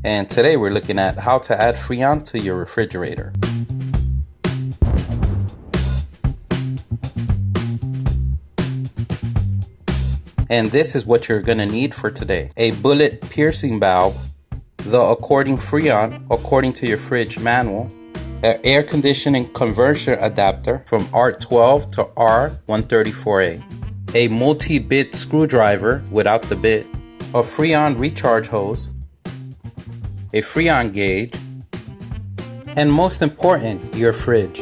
and today we're looking at how to add Freon to your refrigerator. And this is what you're gonna need for today. A bullet piercing valve, the according Freon according to your fridge manual, an air conditioning conversion adapter from R12 to R134A, a multi-bit screwdriver without the bit, a Freon recharge hose, a Freon gauge, and most important, your fridge.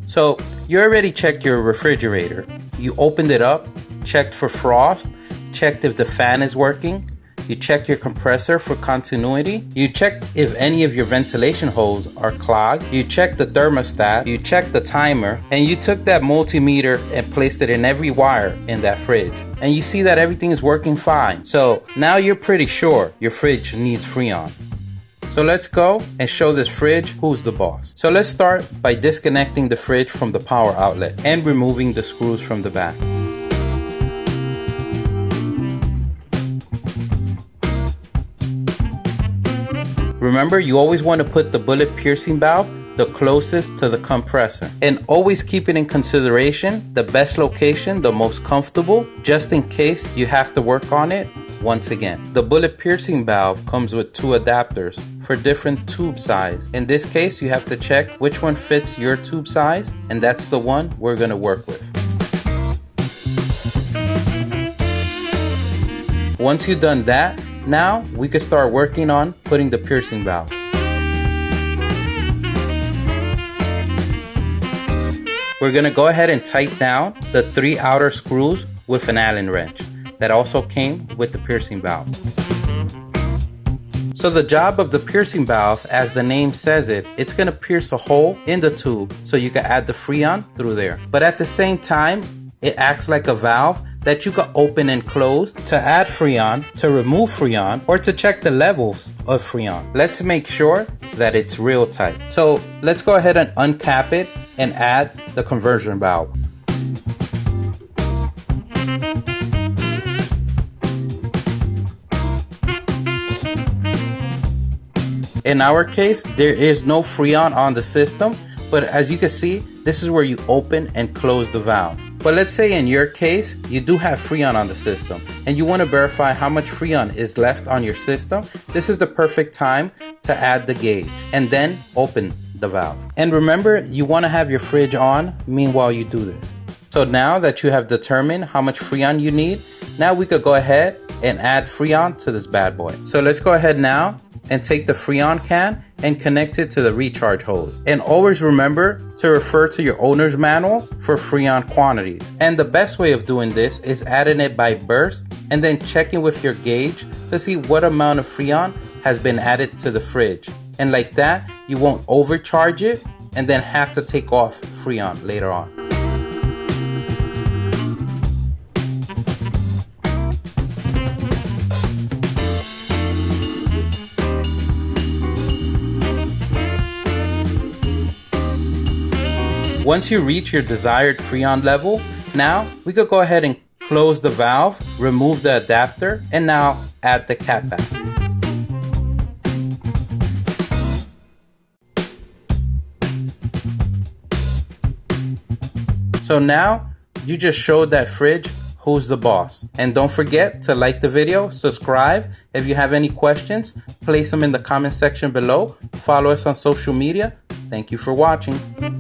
So you already checked your refrigerator. You opened it up, checked for frost, checked if the fan is working, you check your compressor for continuity, you check if any of your ventilation holes are clogged, you check the thermostat, you check the timer, and you took that multimeter and placed it in every wire in that fridge. And you see that everything is working fine. So now you're pretty sure your fridge needs Freon. So let's go and show this fridge who's the boss. So let's start by disconnecting the fridge from the power outlet and removing the screws from the back. Remember, you always want to put the bullet piercing valve the closest to the compressor, and always keep it in consideration the best location, the most comfortable, just in case you have to work on it once again. The bullet piercing valve comes with two adapters for different tube size. In this case, you have to check which one fits your tube size, and that's the one we're going to work with. Once you've done that, now we can start working on putting the piercing valve. We're going to go ahead and tighten down the 3 outer screws with an Allen wrench that also came with the piercing valve. So the job of the piercing valve, as the name says it, it's going to pierce a hole in the tube so you can add the Freon through there. But at the same time, it acts like a valve that you can open and close to add Freon, to remove Freon, or to check the levels of Freon. Let's make sure that it's real tight. So let's go ahead and uncap it and add the conversion valve. In our case, there is no Freon on the system, but as you can see, this is where you open and close the valve. But let's say in your case, you do have Freon on the system and you want to verify how much Freon is left on your system. This is the perfect time to add the gauge and then open the valve. And remember, you want to have your fridge on meanwhile you do this. So now that you have determined how much Freon you need, now we could go ahead and add Freon to this bad boy. So let's go ahead now and take the Freon can and connect it to the recharge hose. And always remember to refer to your owner's manual for Freon quantities. And the best way of doing this is adding it by burst and then checking with your gauge to see what amount of Freon has been added to the fridge. And like that, you won't overcharge it and then have to take off Freon later on. Once you reach your desired Freon level, now we could go ahead and close the valve, remove the adapter, and now add the Catback. So now you just showed that fridge who's the boss. And don't forget to like the video, subscribe. If you have any questions, place them in the comment section below. Follow us on social media. Thank you for watching.